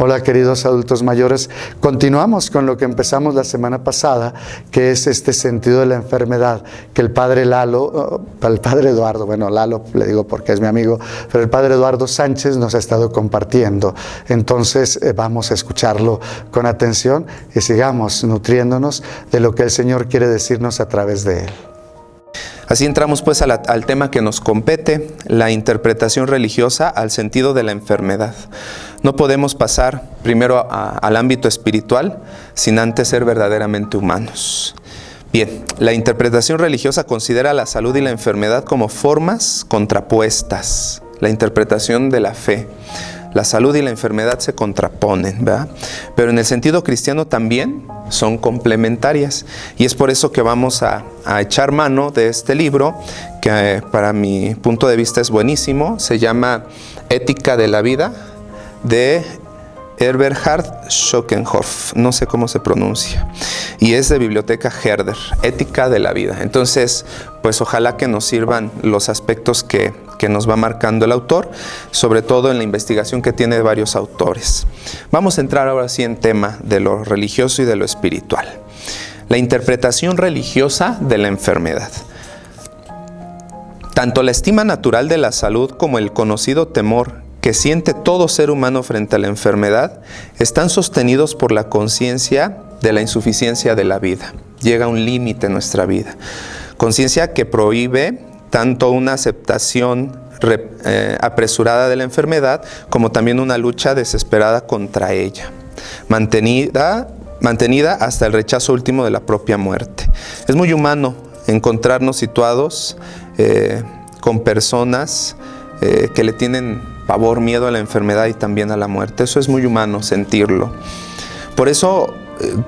Hola queridos adultos mayores, continuamos con lo que empezamos la semana pasada, que es este sentido de la enfermedad, que el padre Eduardo, bueno, Lalo le digo porque es mi amigo, pero el padre Eduardo Sánchez nos ha estado compartiendo. Entonces vamos a escucharlo con atención y sigamos nutriéndonos de lo que el Señor quiere decirnos a través de él. Así entramos pues al tema que nos compete, la interpretación religiosa al sentido de la enfermedad. No podemos pasar primero al ámbito espiritual sin antes ser verdaderamente humanos. Bien, la interpretación religiosa considera la salud y la enfermedad como formas contrapuestas. La interpretación de la fe. La salud y la enfermedad se contraponen, ¿verdad? Pero en el sentido cristiano también son complementarias. Y es por eso que vamos a echar mano de este libro, que para mi punto de vista es buenísimo. Se llama Ética de la Vida, de Eberhard Schockenhoff, no sé cómo se pronuncia, y es de Biblioteca Herder, Ética de la Vida. Entonces, pues ojalá que nos sirvan los aspectos que nos va marcando el autor, sobre todo en la investigación que tiene de varios autores. Vamos a entrar ahora sí en tema de lo religioso y de lo espiritual. La interpretación religiosa de la enfermedad. Tanto la estima natural de la salud como el conocido temor que siente todo ser humano frente a la enfermedad están sostenidos por la conciencia de la insuficiencia de la vida. Llega un límite en nuestra vida. Conciencia que prohíbe tanto una aceptación apresurada de la enfermedad como también una lucha desesperada contra ella, mantenida hasta el rechazo último de la propia muerte. Es muy humano encontrarnos situados con personas que le tienen pavor, miedo a la enfermedad y también a la muerte. Eso es muy humano sentirlo. Por eso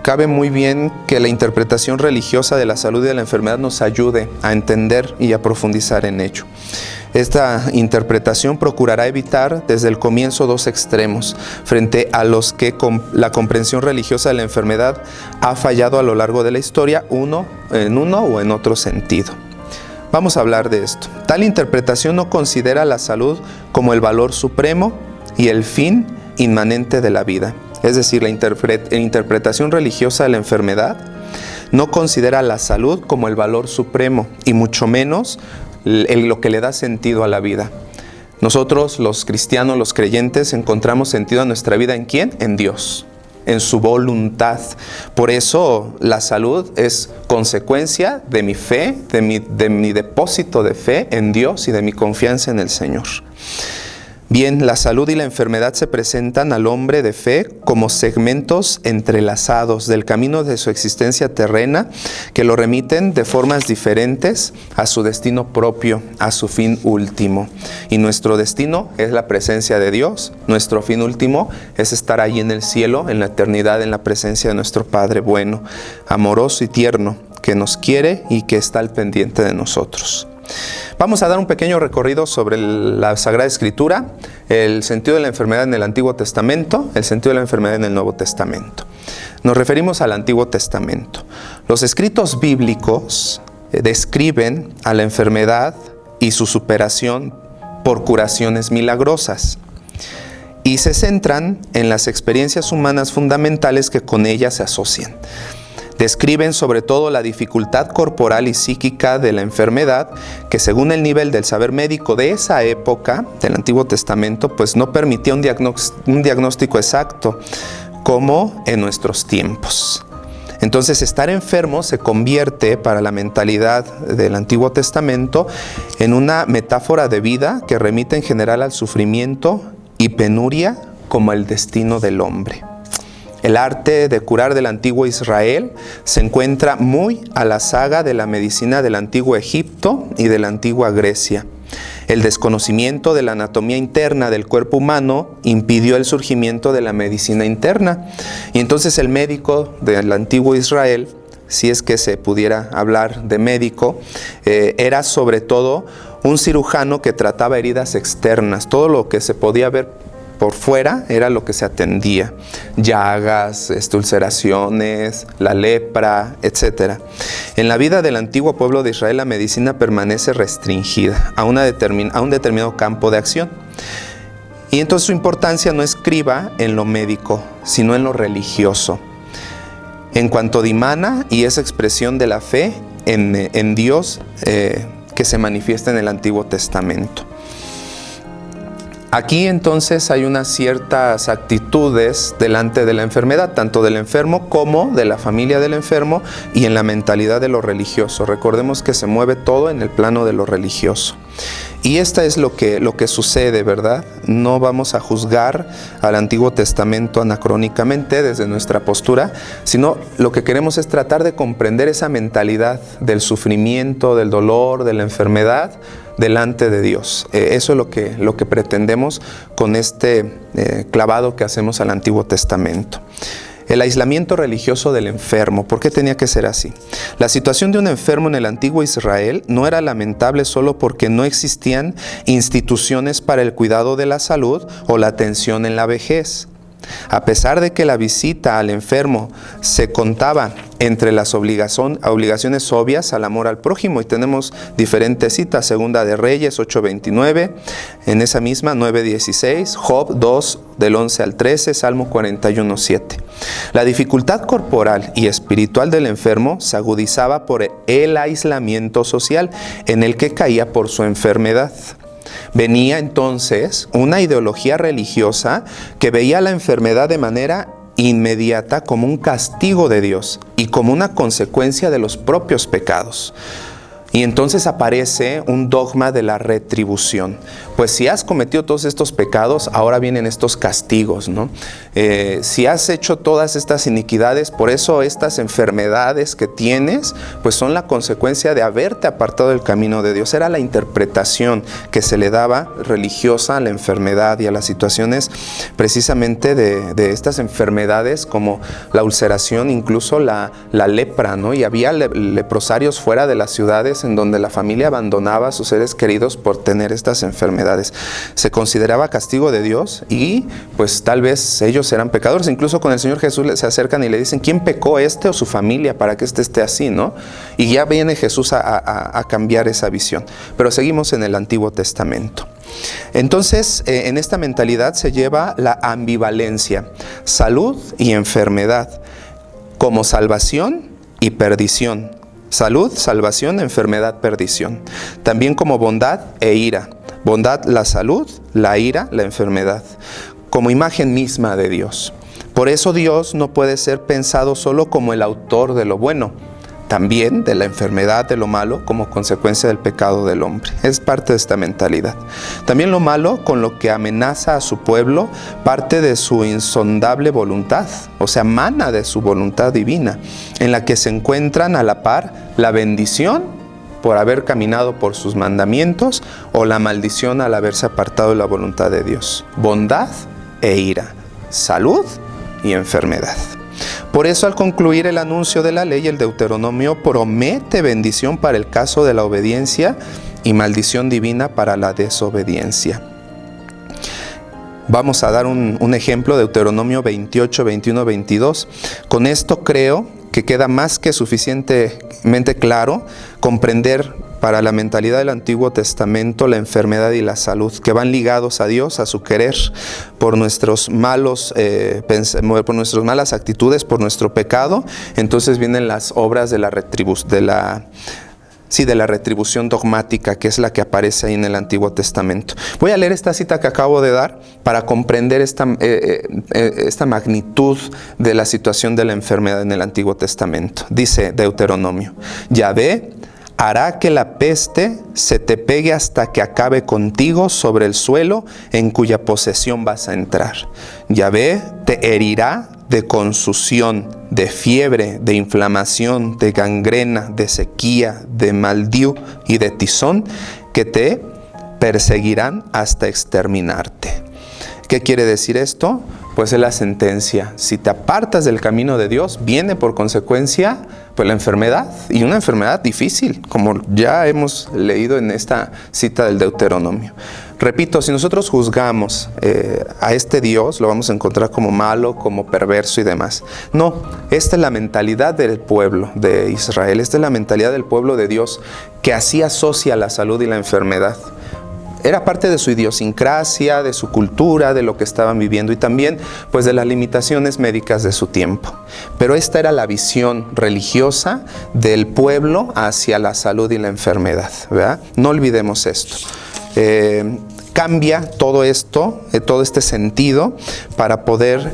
cabe muy bien que la interpretación religiosa de la salud y de la enfermedad nos ayude a entender y a profundizar en ello. Esta interpretación procurará evitar desde el comienzo dos extremos, frente a los que la comprensión religiosa de la enfermedad ha fallado a lo largo de la historia, uno o en otro sentido. Vamos a hablar de esto. Tal interpretación no considera la salud como el valor supremo y el fin inmanente de la vida. Es decir, la interpretación religiosa de la enfermedad no considera la salud como el valor supremo y mucho menos lo que le da sentido a la vida. Nosotros, los cristianos, los creyentes, encontramos sentido a nuestra vida ¿en quién? En Dios, en su voluntad. Por eso la salud es consecuencia de mi fe, de mi depósito de fe en Dios y de mi confianza en el Señor. Bien, la salud y la enfermedad se presentan al hombre de fe como segmentos entrelazados del camino de su existencia terrena que lo remiten de formas diferentes a su destino propio, a su fin último. Y nuestro destino es la presencia de Dios, nuestro fin último es estar ahí en el cielo, en la eternidad, en la presencia de nuestro Padre bueno, amoroso y tierno, que nos quiere y que está al pendiente de nosotros. Vamos a dar un pequeño recorrido sobre la Sagrada Escritura, el sentido de la enfermedad en el Antiguo Testamento, el sentido de la enfermedad en el Nuevo Testamento. Nos referimos al Antiguo Testamento. Los escritos bíblicos describen a la enfermedad y su superación por curaciones milagrosas y se centran en las experiencias humanas fundamentales que con ellas se asocian. Describen sobre todo la dificultad corporal y psíquica de la enfermedad que según el nivel del saber médico de esa época del Antiguo Testamento pues no permitía un diagnóstico exacto como en nuestros tiempos. Entonces estar enfermo se convierte para la mentalidad del Antiguo Testamento en una metáfora de vida que remite en general al sufrimiento y penuria como el destino del hombre. El arte de curar del antiguo Israel se encuentra muy a la saga de la medicina del antiguo Egipto y de la antigua Grecia. El desconocimiento de la anatomía interna del cuerpo humano impidió el surgimiento de la medicina interna. Y entonces el médico del antiguo Israel, si es que se pudiera hablar de médico, era sobre todo un cirujano que trataba heridas externas. Todo lo que se podía ver por fuera era lo que se atendía, llagas, ulceraciones, la lepra, etc. En la vida del antiguo pueblo de Israel la medicina permanece restringida a un determinado campo de acción. Y entonces su importancia no estriba en lo médico, sino en lo religioso. En cuanto dimana y es expresión de la fe en Dios que se manifiesta en el Antiguo Testamento. Aquí entonces hay unas ciertas actitudes delante de la enfermedad, tanto del enfermo como de la familia del enfermo y en la mentalidad de lo religioso. Recordemos que se mueve todo en el plano de lo religioso. Y esta es lo que sucede, ¿verdad? No vamos a juzgar al Antiguo Testamento anacrónicamente desde nuestra postura, sino lo que queremos es tratar de comprender esa mentalidad del sufrimiento, del dolor, de la enfermedad delante de Dios. Eso es lo que pretendemos con este clavado que hacemos al Antiguo Testamento. El aislamiento religioso del enfermo. ¿Por qué tenía que ser así? La situación de un enfermo en el antiguo Israel no era lamentable solo porque no existían instituciones para el cuidado de la salud o la atención en la vejez. A pesar de que la visita al enfermo se contaba entre las obligaciones obvias al amor al prójimo, y tenemos diferentes citas, Segunda de Reyes 8:29, en esa misma 9:16, Job 2 del 11 al 13, Salmo 41:7. La dificultad corporal y espiritual del enfermo se agudizaba por el aislamiento social en el que caía por su enfermedad. Venía entonces una ideología religiosa que veía la enfermedad de manera inmediata como un castigo de Dios y como una consecuencia de los propios pecados. Y entonces aparece un dogma de la retribución. Pues si has cometido todos estos pecados, ahora vienen estos castigos, ¿no? Si has hecho todas estas iniquidades, por eso estas enfermedades que tienes, pues son la consecuencia de haberte apartado del camino de Dios. Era la interpretación que se le daba religiosa a la enfermedad y a las situaciones precisamente de estas enfermedades como la ulceración, incluso la lepra, ¿no? Y había leprosarios fuera de las ciudades en donde la familia abandonaba a sus seres queridos por tener estas enfermedades. Se consideraba castigo de Dios y pues tal vez ellos eran pecadores. Incluso con el Señor Jesús se acercan y le dicen, ¿quién pecó, este o su familia para que este esté así, no? Y ya viene Jesús a cambiar esa visión. Pero seguimos en el Antiguo Testamento. Entonces, en esta mentalidad se lleva la ambivalencia, salud y enfermedad, como salvación y perdición. Salud, salvación, enfermedad, perdición. También como bondad e ira. Bondad, la salud, la ira, la enfermedad. Como imagen misma de Dios. Por eso Dios no puede ser pensado solo como el autor de lo bueno, también de la enfermedad, de lo malo, como consecuencia del pecado del hombre. Es parte de esta mentalidad. También lo malo, con lo que amenaza a su pueblo, parte de su insondable voluntad, o sea, mana de su voluntad divina, en la que se encuentran a la par la bendición por haber caminado por sus mandamientos o la maldición al haberse apartado de la voluntad de Dios. Bondad e ira, salud y enfermedad. Por eso, al concluir el anuncio de la ley, el Deuteronomio promete bendición para el caso de la obediencia y maldición divina para la desobediencia. Vamos a dar un ejemplo, Deuteronomio 28, 21, 22. Con esto creo que queda más que suficientemente claro comprender para la mentalidad del Antiguo Testamento la enfermedad y la salud, que van ligados a Dios, a su querer, por nuestras malas actitudes, por nuestro pecado. Entonces vienen las obras de la retribución dogmática, que es la que aparece ahí en el Antiguo Testamento. Voy a leer esta cita que acabo de dar para comprender esta magnitud de la situación de la enfermedad en el Antiguo Testamento. Dice Deuteronomio: Yahvé hará que la peste se te pegue hasta que acabe contigo sobre el suelo en cuya posesión vas a entrar. Yahvé te herirá de consusión, de fiebre, de inflamación, de gangrena, de sequía, de maldiu y de tizón, que te perseguirán hasta exterminarte. ¿Qué quiere decir esto? Pues es la sentencia. Si te apartas del camino de Dios, viene por consecuencia pues la enfermedad, y una enfermedad difícil, como ya hemos leído en esta cita del Deuteronomio. Repito, si nosotros juzgamos a este Dios, lo vamos a encontrar como malo, como perverso y demás. No, esta es la mentalidad del pueblo de Israel, esta es la mentalidad del pueblo de Dios, que así asocia la salud y la enfermedad. era parte de su idiosincrasia, de su cultura, de lo que estaban viviendo y también pues de las limitaciones médicas de su tiempo. Pero esta era la visión religiosa del pueblo hacia la salud y la enfermedad, ¿verdad? No olvidemos esto. Cambia todo esto, todo este sentido para poder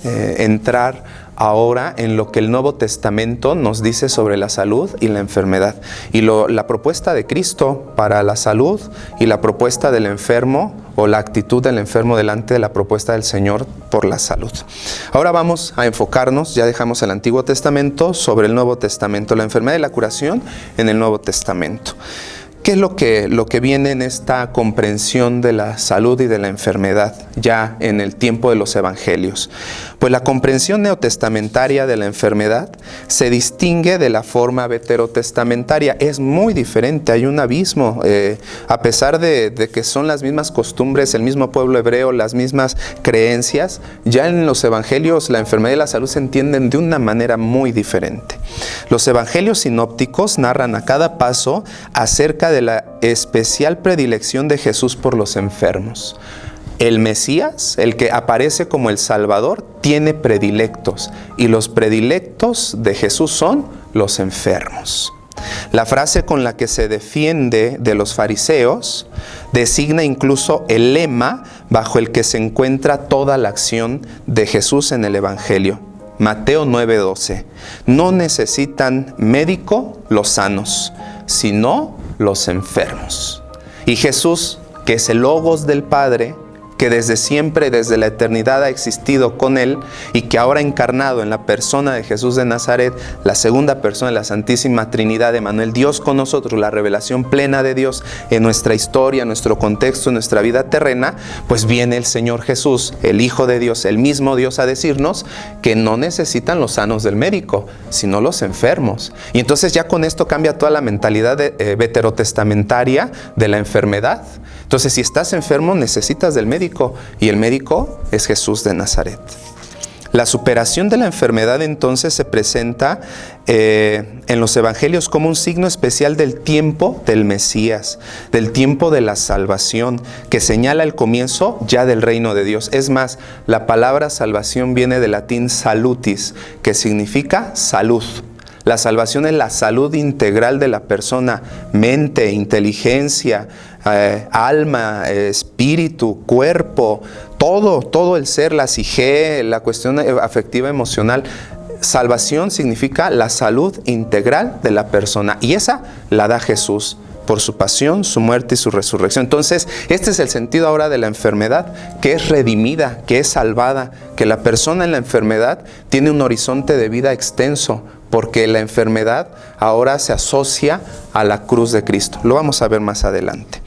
entrar ahora en lo que el Nuevo Testamento nos dice sobre la salud y la enfermedad. Y la propuesta de Cristo para la salud y la propuesta del enfermo o la actitud del enfermo delante de la propuesta del Señor por la salud. Ahora vamos a enfocarnos, ya dejamos el Antiguo Testamento, sobre el Nuevo Testamento, la enfermedad y la curación en el Nuevo Testamento. ¿Qué es lo que viene en esta comprensión de la salud y de la enfermedad ya en el tiempo de los evangelios? Pues la comprensión neotestamentaria de la enfermedad se distingue de la forma veterotestamentaria. Es muy diferente, hay un abismo. A pesar de que son las mismas costumbres, el mismo pueblo hebreo, las mismas creencias, ya en los evangelios la enfermedad y la salud se entienden de una manera muy diferente. Los evangelios sinópticos narran a cada paso acerca de la especial predilección de Jesús por los enfermos. El Mesías, el que aparece como el Salvador, tiene predilectos y los predilectos de Jesús son los enfermos. La frase con la que se defiende de los fariseos designa incluso el lema bajo el que se encuentra toda la acción de Jesús en el Evangelio. Mateo 9:12. No necesitan médico los sanos, sino los enfermos. Y Jesús, que es el Logos del Padre, que desde siempre, desde la eternidad ha existido con Él y que ahora encarnado en la persona de Jesús de Nazaret, la segunda persona de la Santísima Trinidad, Emmanuel, Dios con nosotros, la revelación plena de Dios en nuestra historia, en nuestro contexto, en nuestra vida terrena, pues viene el Señor Jesús, el Hijo de Dios, el mismo Dios, a decirnos que no necesitan los sanos del médico, sino los enfermos. Y entonces ya con esto cambia toda la mentalidad veterotestamentaria de la enfermedad. Entonces, si estás enfermo, necesitas del médico, y el médico es Jesús de Nazaret. La superación de la enfermedad entonces se presenta en los evangelios como un signo especial del tiempo del Mesías, del tiempo de la salvación, que señala el comienzo ya del reino de Dios. Es más, la palabra salvación viene del latín salutis, que significa salud. La salvación es la salud integral de la persona, mente, inteligencia, alma, espíritu, cuerpo, todo el ser, la psique, la cuestión afectiva, emocional. Salvación significa la salud integral de la persona, y esa la da Jesús por su pasión, su muerte y su resurrección. Entonces, este es el sentido ahora de la enfermedad, que es redimida, que es salvada, que la persona en la enfermedad tiene un horizonte de vida extenso, porque la enfermedad ahora se asocia a la cruz de Cristo. Lo vamos a ver más adelante.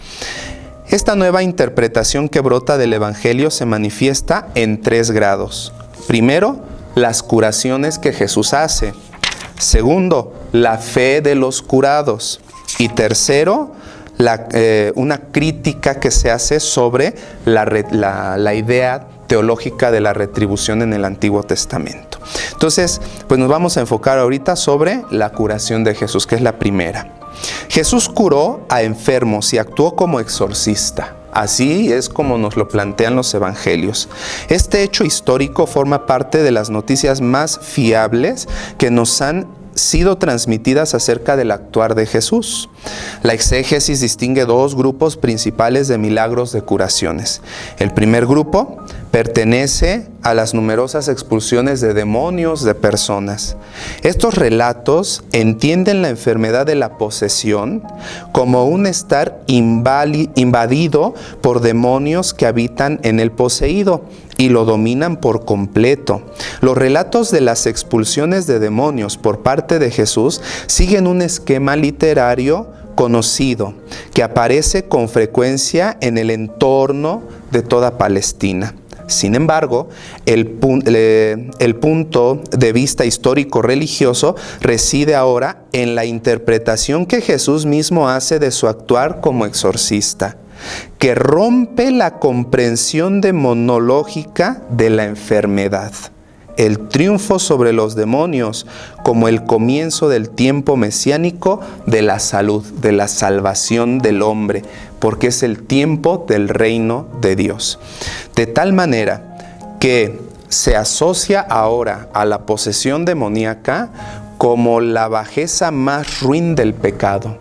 Esta nueva interpretación que brota del Evangelio se manifiesta en 3 grados. Primero, las curaciones que Jesús hace. Segundo, la fe de los curados. Y tercero, una crítica que se hace sobre la idea teológica de la retribución en el Antiguo Testamento. Entonces, pues nos vamos a enfocar ahorita sobre la curación de Jesús, que es la primera. Jesús curó a enfermos y actuó como exorcista. Así es como nos lo plantean los evangelios. Este hecho histórico forma parte de las noticias más fiables que nos han sido transmitidas acerca del actuar de Jesús. La exégesis distingue 2 grupos principales de milagros de curaciones. El primer grupo pertenece a las numerosas expulsiones de demonios de personas. Estos relatos entienden la enfermedad de la posesión como un estar invadido por demonios que habitan en el poseído y lo dominan por completo. Los relatos de las expulsiones de demonios por parte de Jesús siguen un esquema literario conocido que aparece con frecuencia en el entorno de toda Palestina. Sin embargo, el punto de vista histórico-religioso reside ahora en la interpretación que Jesús mismo hace de su actuar como exorcista, que rompe la comprensión demonológica de la enfermedad. el triunfo sobre los demonios como el comienzo del tiempo mesiánico de la salud, de la salvación del hombre, porque es el tiempo del reino de Dios. De tal manera que se asocia ahora a la posesión demoníaca como la bajeza más ruin del pecado.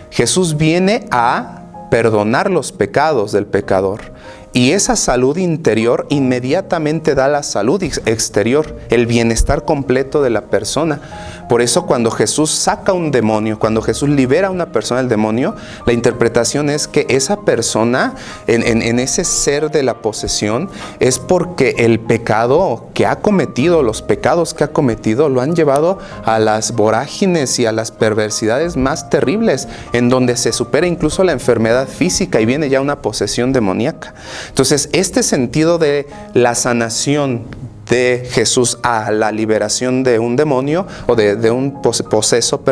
Jesús viene a perdonar los pecados del pecador. Y esa salud interior inmediatamente da la salud exterior, el bienestar completo de la persona. Por eso cuando Jesús saca un demonio, cuando Jesús libera a una persona del demonio, la interpretación es que esa persona, en ese ser de la posesión, es porque el pecado que ha cometido, los pecados que ha cometido, lo han llevado a las vorágines y a las perversidades más terribles, en donde se supera incluso la enfermedad física y viene ya una posesión demoníaca. Entonces, este sentido de la sanación de Jesús a la liberación de un demonio o de un poseso,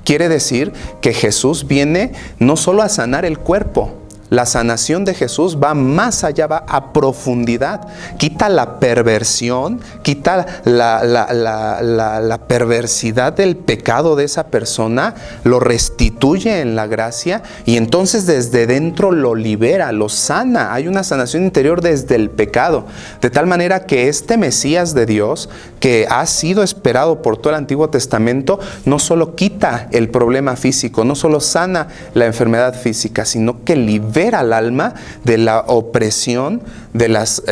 quiere decir que Jesús viene no solo a sanar el cuerpo. La sanación de Jesús va más allá, va a profundidad. Quita la perversión, quita la perversidad del pecado de esa persona, lo restituye en la gracia y entonces desde dentro lo libera, lo sana. Hay una sanación interior desde el pecado. De tal manera que este Mesías de Dios, que ha sido esperado por todo el Antiguo Testamento, no solo quita el problema físico, no solo sana la enfermedad física, sino que libera al alma de la opresión, de las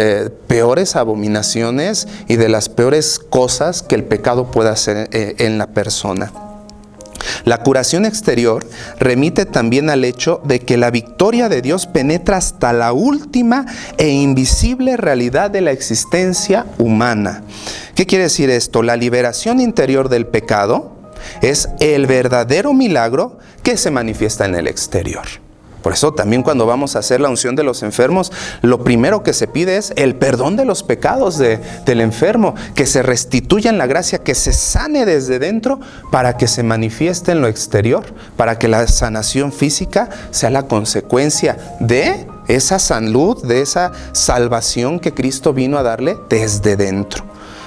peores abominaciones y de las peores cosas que el pecado puede hacer en la persona. La curación exterior remite también al hecho de que la victoria de Dios penetra hasta la última e invisible realidad de la existencia humana. ¿Qué quiere decir esto? La liberación interior del pecado es el verdadero milagro que se manifiesta en el exterior. Por eso también cuando vamos a hacer la unción de los enfermos, lo primero que se pide es el perdón de los pecados del enfermo, que se restituya en la gracia, que se sane desde dentro para que se manifieste en lo exterior, para que la sanación física sea la consecuencia de esa salud, de esa salvación que Cristo vino a darle desde dentro.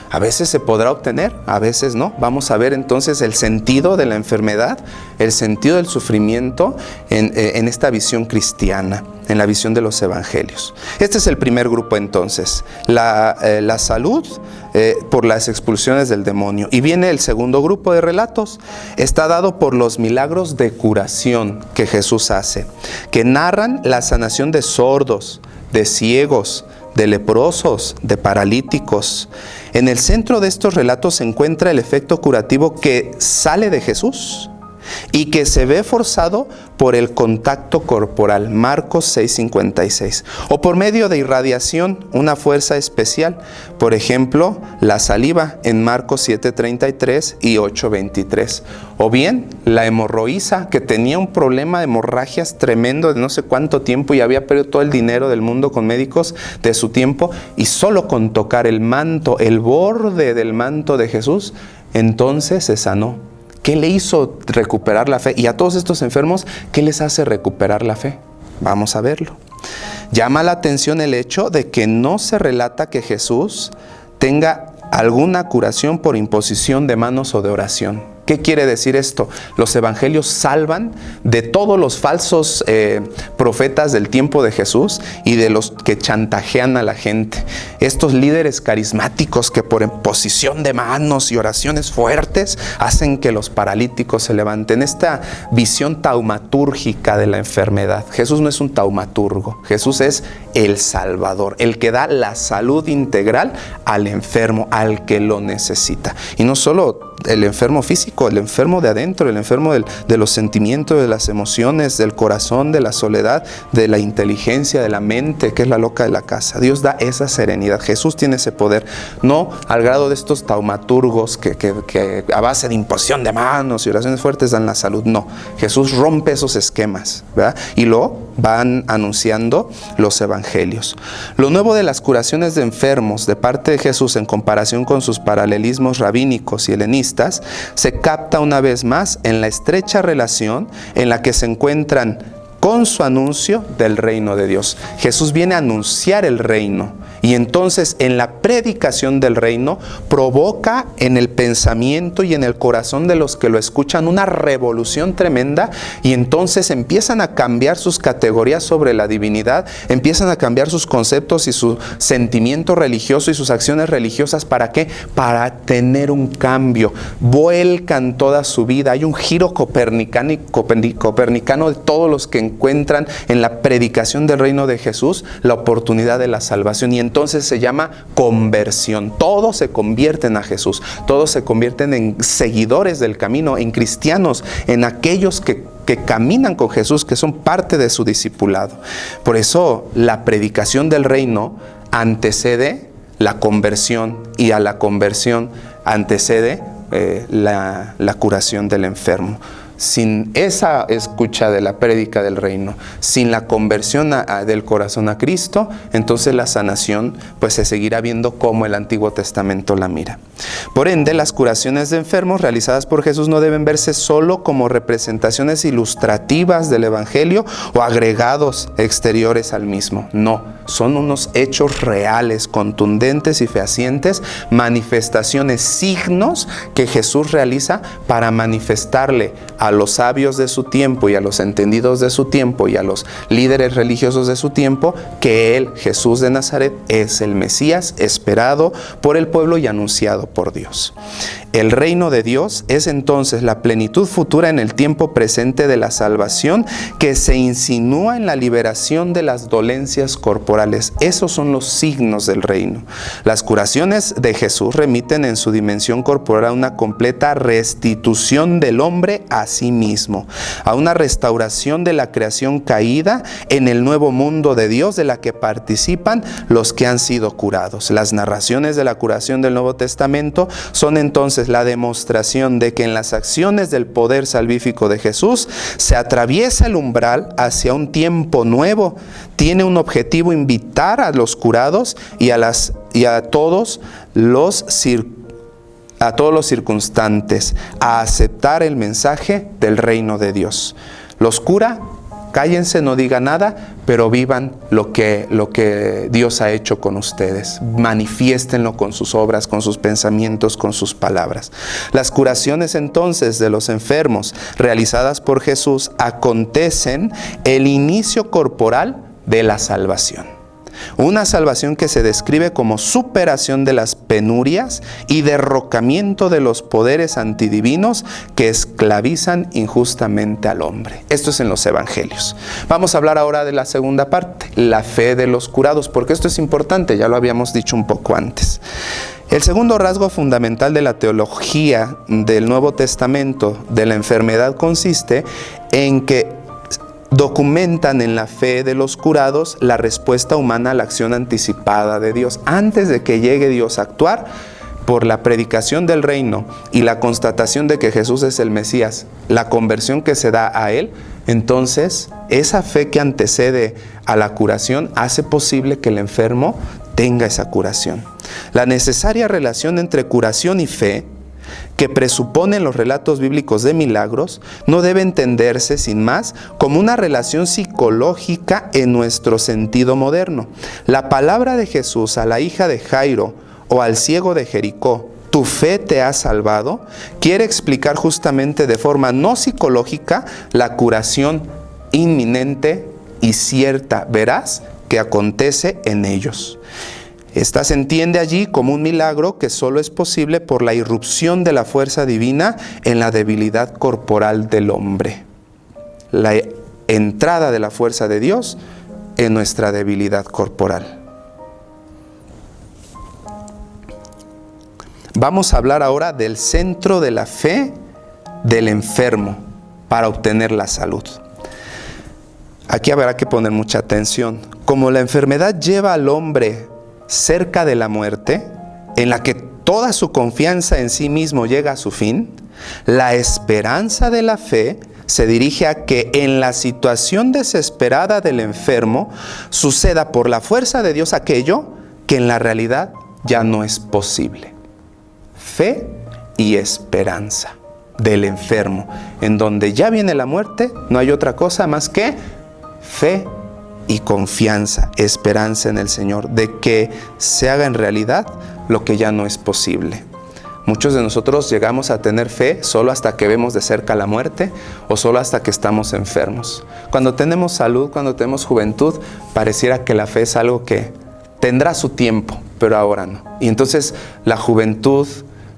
A veces se podrá obtener, a veces no. Vamos a ver entonces el sentido de la enfermedad, el sentido del sufrimiento en esta visión cristiana, en la visión de los evangelios. Este es el primer grupo entonces, la salud por las expulsiones del demonio. Y viene el segundo grupo de relatos, está dado por los milagros de curación que Jesús hace, que narran la sanación de sordos, de ciegos, de leprosos, de paralíticos. En el centro de estos relatos se encuentra el efecto curativo que sale de Jesús y que se ve forzado por el contacto corporal, Marcos 6:56, o por medio de irradiación, una fuerza especial, por ejemplo, la saliva en Marcos 7:33 y 8:23, o bien la hemorroísa, que tenía un problema de hemorragias tremendo de no sé cuánto tiempo y había perdido todo el dinero del mundo con médicos de su tiempo, y solo con tocar el manto, el borde del manto de Jesús, entonces se sanó. ¿Qué le hizo recuperar la fe? Y a todos estos enfermos, ¿qué les hace recuperar la fe? Vamos a verlo. Llama la atención el hecho de que no se relata que Jesús tenga alguna curación por imposición de manos o de oración. ¿Qué quiere decir esto? Los evangelios salvan de todos los falsos profetas del tiempo de Jesús y de los que chantajean a la gente. Estos líderes carismáticos que por imposición de manos y oraciones fuertes hacen que los paralíticos se levanten. Esta visión taumatúrgica de la enfermedad. Jesús no es un taumaturgo. Jesús es el Salvador, el que da la salud integral al enfermo, al que lo necesita. Y no solo el enfermo físico, el enfermo de adentro, el enfermo de los sentimientos, de las emociones, del corazón, de la soledad, de la inteligencia, de la mente, que es la loca de la casa. Dios da esa serenidad. Jesús tiene ese poder, no al grado de estos taumaturgos que a base de imposición de manos y oraciones fuertes dan la salud. No, Jesús rompe esos esquemas, ¿verdad? Y lo van anunciando los evangelios. Lo nuevo de las curaciones de enfermos de parte de Jesús en comparación con sus paralelismos rabínicos y helenistas se capta una vez más en la estrecha relación en la que se encuentran con su anuncio del reino de Dios. Jesús viene a anunciar el reino. Y entonces en la predicación del reino provoca en el pensamiento y en el corazón de los que lo escuchan una revolución tremenda, y entonces empiezan a cambiar sus categorías sobre la divinidad, empiezan a cambiar sus conceptos y su sentimiento religioso y sus acciones religiosas. ¿Para qué? Para tener un cambio. Vuelcan toda su vida. Hay un giro copernicano de todos los que encuentran en la predicación del reino de Jesús la oportunidad de la salvación, y entonces se llama conversión. Todos se convierten a Jesús, todos se convierten en seguidores del camino, en cristianos, en aquellos que caminan con Jesús, que son parte de su discipulado. Por eso la predicación del reino antecede la conversión, y a la conversión antecede la curación del enfermo. Sin esa escucha de la prédica del reino, sin la conversión del corazón a Cristo, entonces la sanación pues se seguirá viendo como el Antiguo Testamento la mira. Por ende, las curaciones de enfermos realizadas por Jesús no deben verse solo como representaciones ilustrativas del Evangelio o agregados exteriores al mismo. No, son unos hechos reales, contundentes y fehacientes, manifestaciones, signos que Jesús realiza para manifestarle a los sabios de su tiempo y a los entendidos de su tiempo y a los líderes religiosos de su tiempo que Él, Jesús de Nazaret, es el Mesías esperado por el pueblo y anunciado por Dios. El reino de Dios es entonces la plenitud futura en el tiempo presente de la salvación que se insinúa en la liberación de las dolencias corporales. Esos son los signos del reino. Las curaciones de Jesús remiten en su dimensión corporal a una completa restitución del hombre a sí mismo, a una restauración de la creación caída en el nuevo mundo de Dios de la que participan los que han sido curados. Las narraciones de la curación del Nuevo Testamento son entonces la demostración de que en las acciones del poder salvífico de Jesús se atraviesa el umbral hacia un tiempo nuevo. Tiene un objetivo: invitar a los curados y a todos los circunstantes a aceptar el mensaje del reino de Dios. Los cura, cállense, no digan nada, pero vivan lo que Dios ha hecho con ustedes. Manifiéstenlo con sus obras, con sus pensamientos, con sus palabras. Las curaciones entonces de los enfermos realizadas por Jesús acontecen el inicio corporal de la salvación. Una salvación que se describe como superación de las penurias y derrocamiento de los poderes antidivinos que esclavizan injustamente al hombre. Esto es en los evangelios. Vamos a hablar ahora de la segunda parte, la fe de los curados, porque esto es importante, ya lo habíamos dicho un poco antes. El segundo rasgo fundamental de la teología del Nuevo Testamento de la enfermedad consiste en que documentan en la fe de los curados la respuesta humana a la acción anticipada de Dios. Antes de que llegue Dios a actuar, por la predicación del reino y la constatación de que Jesús es el Mesías, la conversión que se da a Él, entonces esa fe que antecede a la curación hace posible que el enfermo tenga esa curación. La necesaria relación entre curación y fe que presuponen los relatos bíblicos de milagros no debe entenderse sin más como una relación psicológica en nuestro sentido moderno. La palabra de Jesús a la hija de Jairo o al ciego de Jericó, tu fe te ha salvado, quiere explicar justamente de forma no psicológica la curación inminente y cierta, veraz, que acontece en ellos. Esta se entiende allí como un milagro que solo es posible por la irrupción de la fuerza divina en la debilidad corporal del hombre. La entrada de la fuerza de Dios en nuestra debilidad corporal. Vamos a hablar ahora del centro de la fe del enfermo para obtener la salud. Aquí habrá que poner mucha atención. Como la enfermedad lleva al hombre cerca de la muerte, en la que toda su confianza en sí mismo llega a su fin, la esperanza de la fe se dirige a que en la situación desesperada del enfermo suceda por la fuerza de Dios aquello que en la realidad ya no es posible. Fe y esperanza del enfermo, en donde ya viene la muerte, no hay otra cosa más que fe y confianza, esperanza en el Señor, de que se haga en realidad lo que ya no es posible. Muchos de nosotros llegamos a tener fe solo hasta que vemos de cerca la muerte o solo hasta que estamos enfermos. Cuando tenemos salud, cuando tenemos juventud, pareciera que la fe es algo que tendrá su tiempo, pero ahora no. Y entonces la juventud,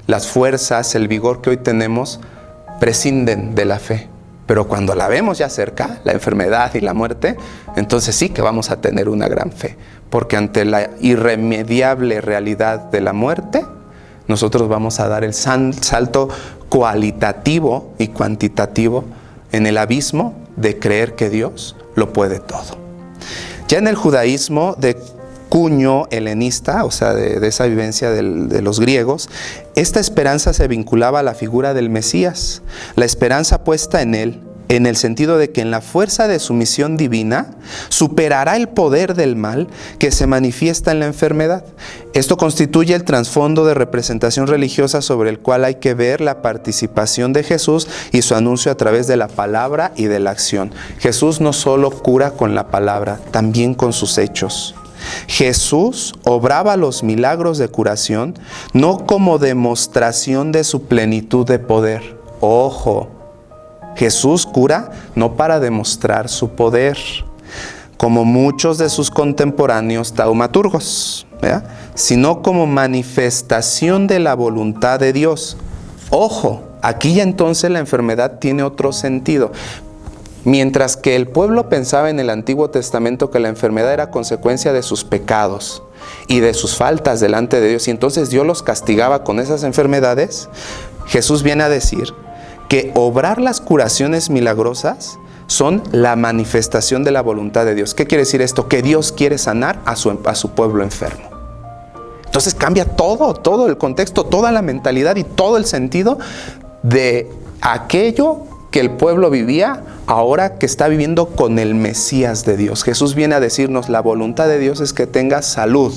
las fuerzas, el vigor que hoy tenemos prescinden de la fe. Pero cuando la vemos ya cerca, la enfermedad y la muerte, entonces sí que vamos a tener una gran fe. Porque ante la irremediable realidad de la muerte, nosotros vamos a dar el salto cualitativo y cuantitativo en el abismo de creer que Dios lo puede todo. Ya en el judaísmo de cuño helenista, o sea, de esa vivencia de los griegos, esta esperanza se vinculaba a la figura del Mesías, la esperanza puesta en él, en el sentido de que en la fuerza de su misión divina superará el poder del mal que se manifiesta en la enfermedad. Esto constituye el trasfondo de representación religiosa sobre el cual hay que ver la participación de Jesús y su anuncio a través de la palabra y de la acción. Jesús no solo cura con la palabra, también con sus hechos. Jesús obraba los milagros de curación no como demostración de su plenitud de poder. Ojo, Jesús cura no para demostrar su poder, como muchos de sus contemporáneos taumaturgos, ¿verdad?, sino como manifestación de la voluntad de Dios. Ojo, aquí ya entonces la enfermedad tiene otro sentido. Mientras que el pueblo pensaba en el Antiguo Testamento que la enfermedad era consecuencia de sus pecados y de sus faltas delante de Dios, y entonces Dios los castigaba con esas enfermedades, Jesús viene a decir que obrar las curaciones milagrosas son la manifestación de la voluntad de Dios. ¿Qué quiere decir esto? Que Dios quiere sanar a su pueblo enfermo. Entonces cambia todo el contexto, toda la mentalidad y todo el sentido de aquello que el pueblo vivía ahora que está viviendo con el Mesías de Dios. Jesús viene a decirnos, la voluntad de Dios es que tengas salud,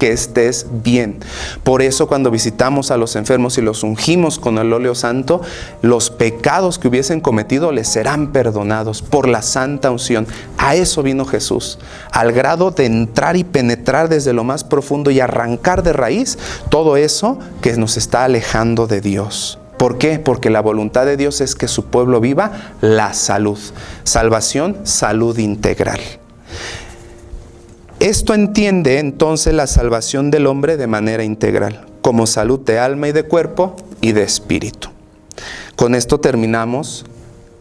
que estés bien. Por eso cuando visitamos a los enfermos y los ungimos con el óleo santo, los pecados que hubiesen cometido les serán perdonados por la santa unción. A eso vino Jesús, al grado de entrar y penetrar desde lo más profundo y arrancar de raíz todo eso que nos está alejando de Dios. ¿Por qué? Porque la voluntad de Dios es que su pueblo viva la salud. Salvación, salud integral. Esto entiende entonces la salvación del hombre de manera integral, como salud de alma y de cuerpo y de espíritu. Con esto terminamos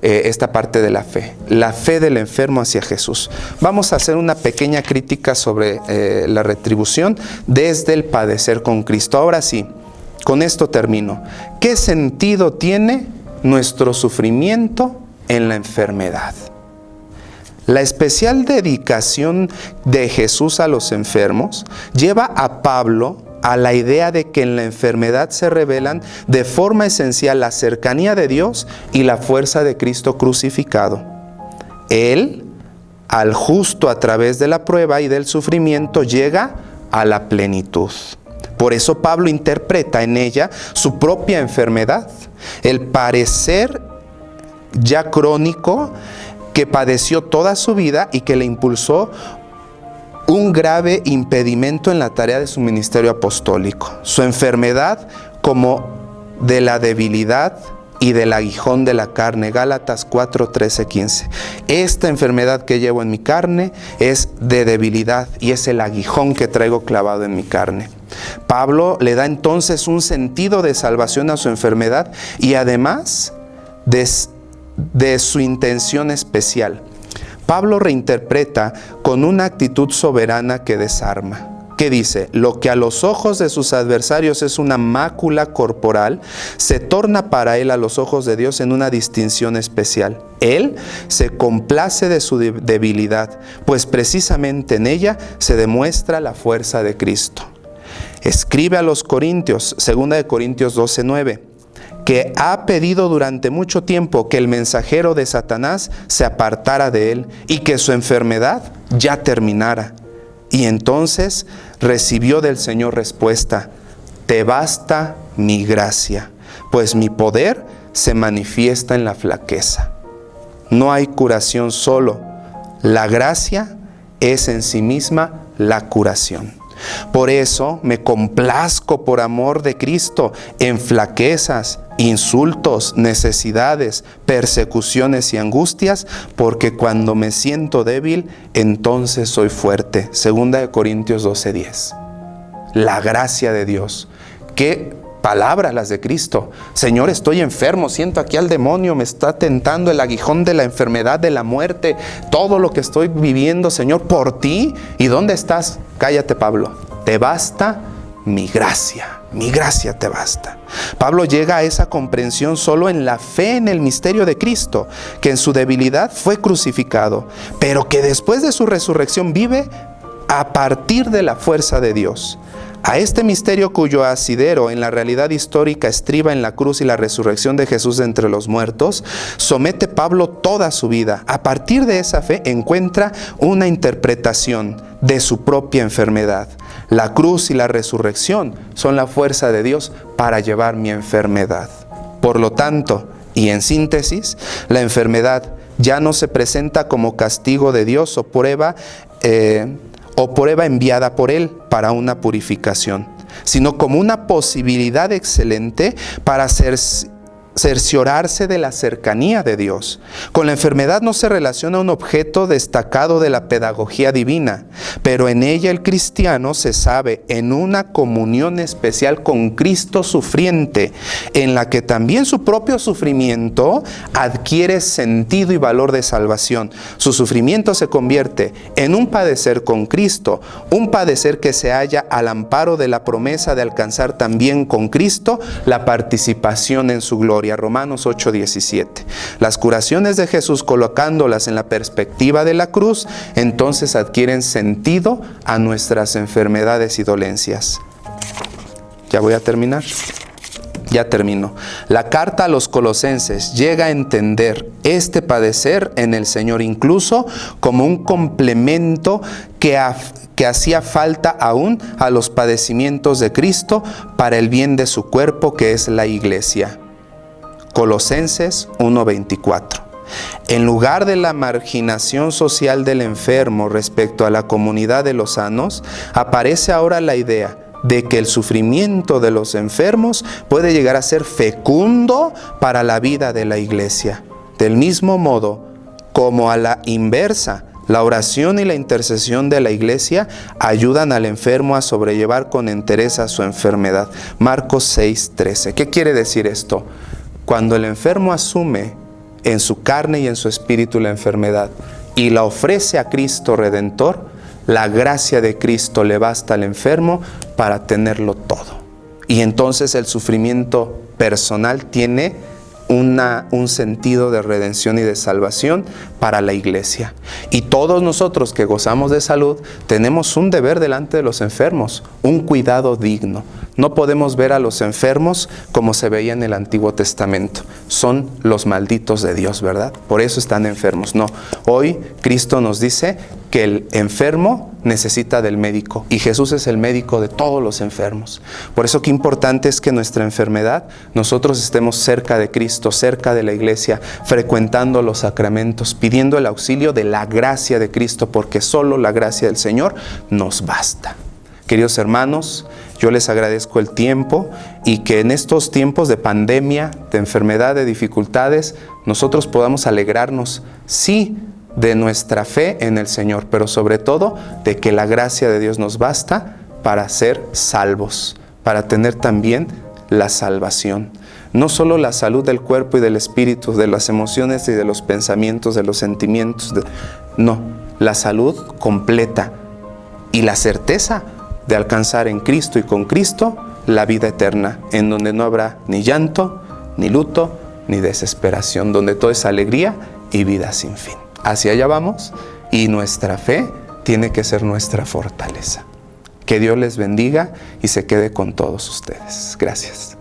esta parte de la fe del enfermo hacia Jesús. Vamos a hacer una pequeña crítica sobre la retribución desde el padecer con Cristo. Ahora sí, con esto termino. ¿Qué sentido tiene nuestro sufrimiento en la enfermedad? La especial dedicación de Jesús a los enfermos lleva a Pablo a la idea de que en la enfermedad se revelan de forma esencial la cercanía de Dios y la fuerza de Cristo crucificado. Él, al justo a través de la prueba y del sufrimiento, llega a la plenitud. Por eso Pablo interpreta en ella su propia enfermedad, el parecer ya crónico que padeció toda su vida y que le impulsó un grave impedimento en la tarea de su ministerio apostólico. Su enfermedad como de la debilidad y del aguijón de la carne. Gálatas 4, 13, 15. Esta enfermedad que llevo en mi carne es de debilidad y es el aguijón que traigo clavado en mi carne. Pablo le da entonces un sentido de salvación a su enfermedad y además de su intención especial. Pablo reinterpreta con una actitud soberana que desarma. ¿Qué dice? Lo que a los ojos de sus adversarios es una mácula corporal, se torna para él a los ojos de Dios en una distinción especial. Él se complace de su debilidad, pues precisamente en ella se demuestra la fuerza de Cristo. Escribe a los Corintios, 2 Corintios 12, 9. Que ha pedido durante mucho tiempo que el mensajero de Satanás se apartara de él y que su enfermedad ya terminara. Y entonces recibió del Señor respuesta: te basta mi gracia, pues mi poder se manifiesta en la flaqueza. No hay curación solo, la gracia es en sí misma la curación. Por eso me complazco por amor de Cristo en flaquezas, insultos, necesidades, persecuciones y angustias, porque cuando me siento débil, entonces soy fuerte. 2 Corintios 12:10. La gracia de Dios. ¿Qué palabras las de Cristo? Señor, estoy enfermo, siento aquí al demonio, me está tentando el aguijón de la enfermedad, de la muerte, todo lo que estoy viviendo, Señor, por ti. ¿Y dónde estás? Cállate, Pablo. Te basta mi gracia te basta. Pablo llega a esa comprensión solo en la fe en el misterio de Cristo, que en su debilidad fue crucificado, pero que después de su resurrección vive a partir de la fuerza de Dios. A este misterio, cuyo asidero en la realidad histórica estriba en la cruz y la resurrección de Jesús de entre los muertos, somete Pablo toda su vida. A partir de esa fe encuentra una interpretación de su propia enfermedad. La cruz y la resurrección son la fuerza de Dios para llevar mi enfermedad. Por lo tanto, y en síntesis, la enfermedad ya no se presenta como castigo de Dios o prueba enviada por Él para una purificación, sino como una posibilidad excelente para cerciorarse de la cercanía de Dios. Con la enfermedad no se relaciona un objeto destacado de la pedagogía divina, pero en ella el cristiano se sabe en una comunión especial con Cristo sufriente, en la que también su propio sufrimiento adquiere sentido y valor de salvación. Su sufrimiento se convierte en un padecer con Cristo, un padecer que se halla al amparo de la promesa de alcanzar también con Cristo la participación en su gloria. Romanos 8:17. Las curaciones de Jesús, colocándolas en la perspectiva de la cruz, entonces adquieren sentido a nuestras enfermedades y dolencias. Ya voy a terminar. Ya termino. La carta a los Colosenses llega a entender este padecer en el Señor incluso como un complemento que hacía falta aún a los padecimientos de Cristo para el bien de su cuerpo, que es la iglesia. Colosenses 1:24. En lugar de la marginación social del enfermo respecto a la comunidad de los sanos, aparece ahora la idea de que el sufrimiento de los enfermos puede llegar a ser fecundo para la vida de la iglesia. Del mismo modo como a la inversa, la oración y la intercesión de la iglesia ayudan al enfermo a sobrellevar con entereza su enfermedad. Marcos 6:13. ¿Qué quiere decir esto? Cuando el enfermo asume en su carne y en su espíritu la enfermedad y la ofrece a Cristo Redentor, la gracia de Cristo le basta al enfermo para tenerlo todo. Y entonces el sufrimiento personal tiene un sentido de redención y de salvación para la iglesia. Y todos nosotros que gozamos de salud tenemos un deber delante de los enfermos, un cuidado digno. No podemos ver a los enfermos como se veía en el Antiguo Testamento. Son los malditos de Dios, ¿verdad? Por eso están enfermos. No, hoy Cristo nos dice que el enfermo necesita del médico y Jesús es el médico de todos los enfermos. Por eso qué importante es que nuestra enfermedad nosotros estemos cerca de Cristo, cerca de la iglesia, frecuentando los sacramentos, pidiendo el auxilio de la gracia de Cristo, porque solo la gracia del Señor nos basta. Queridos hermanos, yo les agradezco el tiempo y que en estos tiempos de pandemia, de enfermedad, de dificultades, nosotros podamos alegrarnos, sí, de nuestra fe en el Señor, pero sobre todo de que la gracia de Dios nos basta para ser salvos, para tener también la salvación. No solo la salud del cuerpo y del espíritu, de las emociones y de los pensamientos, de los sentimientos, no, la salud completa y la certeza de alcanzar en Cristo y con Cristo la vida eterna, en donde no habrá ni llanto, ni luto, ni desesperación, donde todo es alegría y vida sin fin. Hacia allá vamos y nuestra fe tiene que ser nuestra fortaleza. Que Dios les bendiga y se quede con todos ustedes. Gracias.